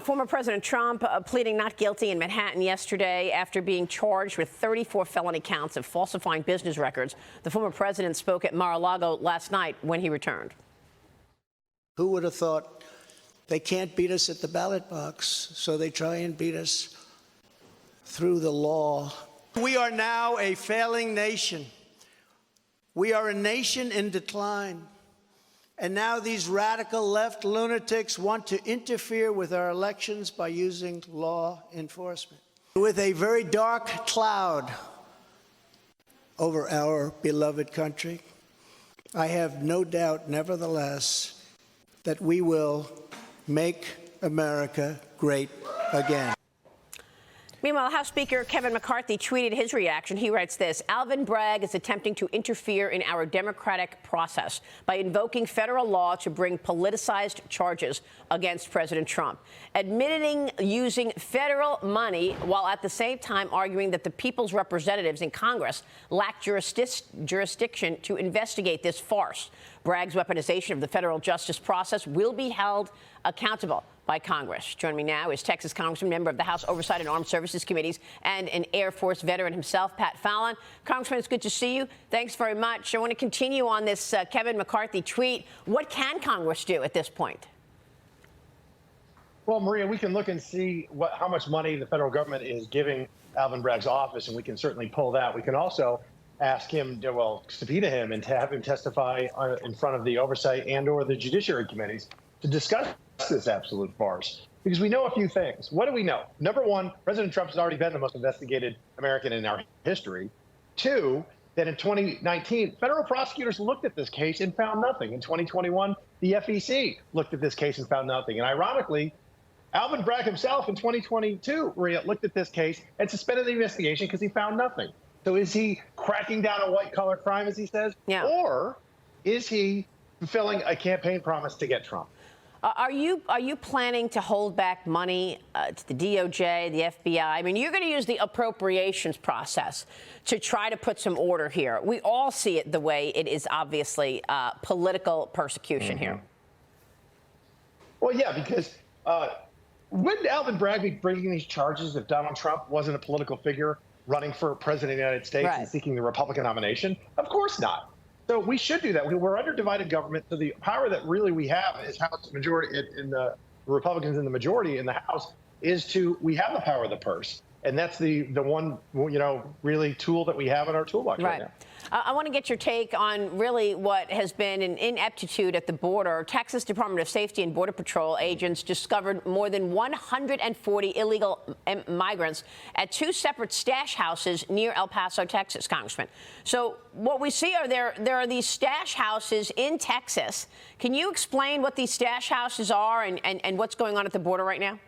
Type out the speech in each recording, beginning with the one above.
Former President Trump pleading not guilty in Manhattan yesterday after being charged with 34 felony counts of falsifying business records. The former president spoke at Mar-a-Lago last night when he returned. Who would have thought they can't beat us at the ballot box, so they try and beat us through the law. We are now a failing nation. We are a nation in decline. And now these radical left lunatics want to interfere with our elections by using law enforcement. With a very dark cloud over our beloved country, I have no doubt, nevertheless, that we will make America great again. Meanwhile, House Speaker Kevin McCarthy tweeted his reaction. He writes this: Alvin Bragg is attempting to interfere in our democratic process by invoking federal law to bring politicized charges against President Trump, admitting using federal money while at the same time arguing that the people's representatives in Congress lack jurisdiction to investigate this farce. Bragg's weaponization of the federal justice process will be held accountable by Congress. Joining me now is Texas Congressman, member of the House Oversight and Armed Services Committees, and an Air Force veteran himself, Pat Fallon. Congressman, it's good to see you. Thanks very much. I want to continue on this Kevin McCarthy tweet. What can Congress do at this point? Well, Maria, we can look and see how much money the federal government is giving Alvin Bragg's office, and we can certainly pull that. We can also ask him to, subpoena him and to have him testify in front of the Oversight and/or the Judiciary Committees to discuss this absolute farce. Because we know a few things. What do we know? Number one, President Trump has already been the most investigated American in our history. Two, that in 2019, federal prosecutors looked at this case and found nothing. In 2021, the FEC looked at this case and found nothing. And ironically, Alvin Bragg himself in 2022 looked at this case and suspended the investigation because he found nothing. So is he cracking down on white-collar crime, as he says? Yeah. Or is he fulfilling a campaign promise to get Trump? Are you planning to hold back money to the DOJ, the FBI? I mean, you're going to use the appropriations process to try to put some order here. We all see it the way it is obviously political persecution here. Well, yeah, because wouldn't Alvin Bragg be bringing these charges if Donald Trump wasn't a political figure running for president of the United States and seeking the Republican nomination? Of course not. So we should do that. We're under divided government, so the power that really we have is House majority in the Republicans in the majority in the House we have the power of the purse, and that's the one really tool that we have in our toolbox right now. I want to get your take on really what has been an ineptitude at the border. Texas Department of Safety and Border Patrol agents discovered more than 140 illegal migrants at two separate stash houses near El Paso, Texas, Congressman. So what we see there are these stash houses in Texas. Can you explain what these stash houses are and what's going on at the border right now?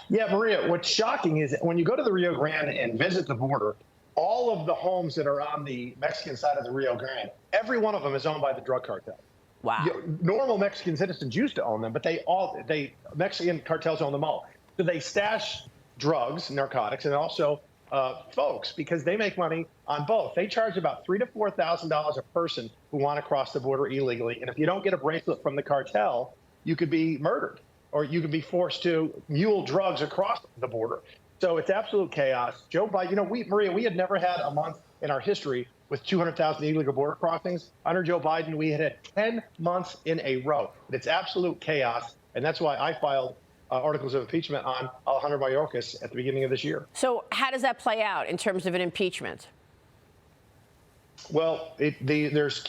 Yeah, Maria, what's shocking is that when you go to the Rio Grande and visit the border, all of the homes that are on the Mexican side of the Rio Grande, every one of them is owned by the drug cartel. Wow. Normal Mexican citizens used to own them, but Mexican cartels own them all. So they stash drugs, narcotics, and also folks, because they make money on both. They charge about $3,000 to $4,000 a person who want to cross the border illegally. And if you don't get a bracelet from the cartel, you could be murdered, or you could be forced to mule drugs across the border. So it's absolute chaos. Joe Biden, Maria, we had never had a month in our history with 200,000 illegal border crossings. Under Joe Biden, we had 10 months in a row. It's absolute chaos, and that's why I filed articles of impeachment on Alejandro Mayorkas at the beginning of this year. So how does that play out in terms of an impeachment? Well, there's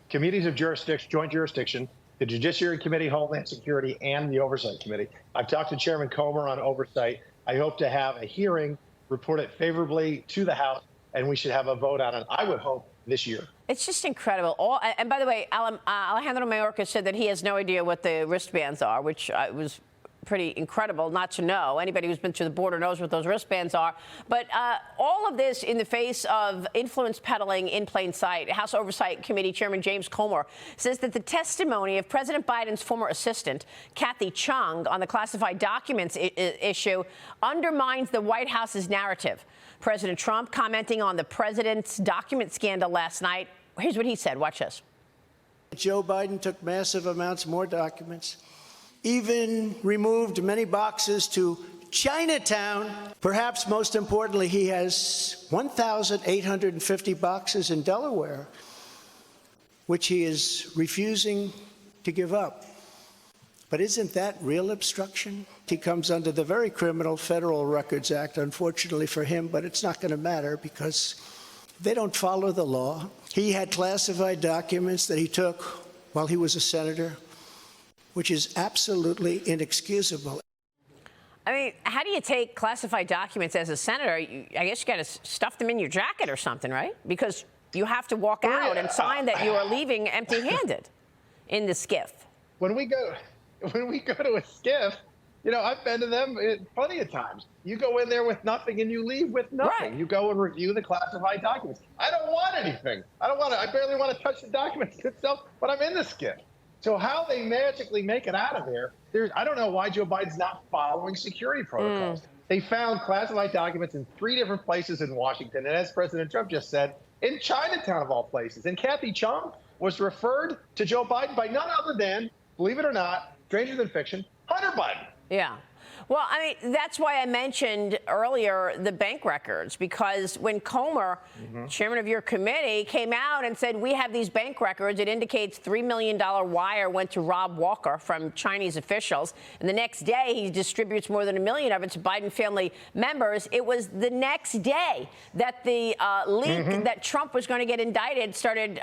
committees of jurisdiction, joint jurisdiction, the Judiciary Committee, Homeland Security, and the Oversight Committee. I've talked to Chairman Comer on Oversight. I hope to have a hearing, report it favorably to the House, and we should have a vote on it, I would hope, this year. It's just incredible. And by the way, Alejandro Mayorkas said that he has no idea what the wristbands are, which was pretty incredible not to know. Anybody who's been through the border knows what those wristbands are. But all of this in the face of influence peddling in plain sight. House Oversight Committee Chairman James Comer says that the testimony of President Biden's former assistant, Kathy Chung, on the classified documents issue undermines the White House's narrative. President Trump commenting on the president's document scandal last night. Here's what he said. Watch this. Joe Biden took massive amounts more documents. even removed many boxes to Chinatown. Perhaps most importantly, he has 1,850 boxes in Delaware, which he is refusing to give up. But isn't that real obstruction? He comes under the very criminal Federal Records Act, unfortunately for him, but it's not going to matter because they don't follow the law. He had classified documents that he took while he was a senator, which is absolutely inexcusable. I mean, how do you take classified documents as a senator? I guess you got to stuff them in your jacket or something, right? Because you have to walk out and sign that you are leaving empty-handed in the skiff. When we go to a skiff, you know, I've been to them plenty of times. You go in there with nothing and you leave with nothing. Right. You go and review the classified documents. I don't want anything. I barely want to touch the documents itself, but I'm in the skiff. So how they magically make it out of there, I don't know why Joe Biden's not following security protocols. They found classified documents in 3 different places in Washington, and as President Trump just said, in Chinatown of all places. And Kathy Chung was referred to Joe Biden by none other than, believe it or not, stranger than fiction, Hunter Biden. Yeah. Well, I mean, that's why I mentioned earlier the bank records, because when Comer, chairman of your committee, came out and said, we have these bank records, it indicates $3 million wire went to Rob Walker from Chinese officials. And the next day, he distributes more than $1 million of it to Biden family members. It was the next day that the leak that Trump was going to get indicted started,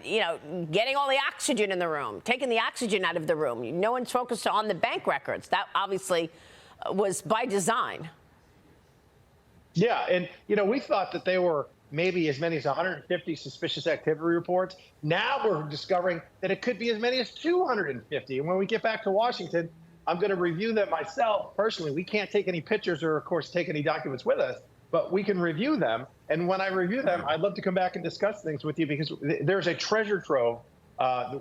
getting all the oxygen in the room, taking the oxygen out of the room. No one's focused on the bank records. That obviously was by design. Yeah, and we thought that there were maybe as many as 150 suspicious activity reports. Now we're discovering that it could be as many as 250. And when we get back to Washington, I'm going to review them myself personally. We can't take any pictures or, of course, take any documents with us, but we can review them. And when I review them, I'd love to come back and discuss things with you because there's a treasure trove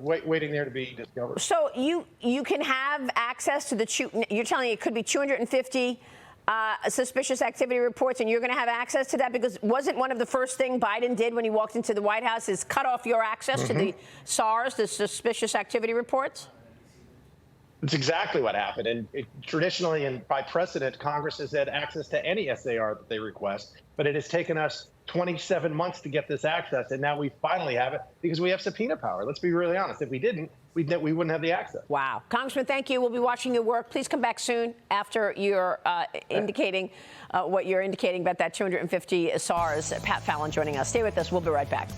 waiting there to be discovered. So you can have access to you're telling me it could be 250 suspicious activity reports, and you're going to have access to that? Because wasn't one of the first things Biden did when he walked into the White House is cut off your access to the SARS, the suspicious activity reports? That's exactly what happened. And traditionally and by precedent, Congress has had access to any SAR that they request. But it has taken us 27 months to get this access. And now we finally have it because we have subpoena power. Let's be really honest. If we didn't, we wouldn't have the access. Wow. Congressman, thank you. We'll be watching your work. Please come back soon after you're indicating what you're indicating about that 250 SARs. Pat Fallon joining us. Stay with us. We'll be right back.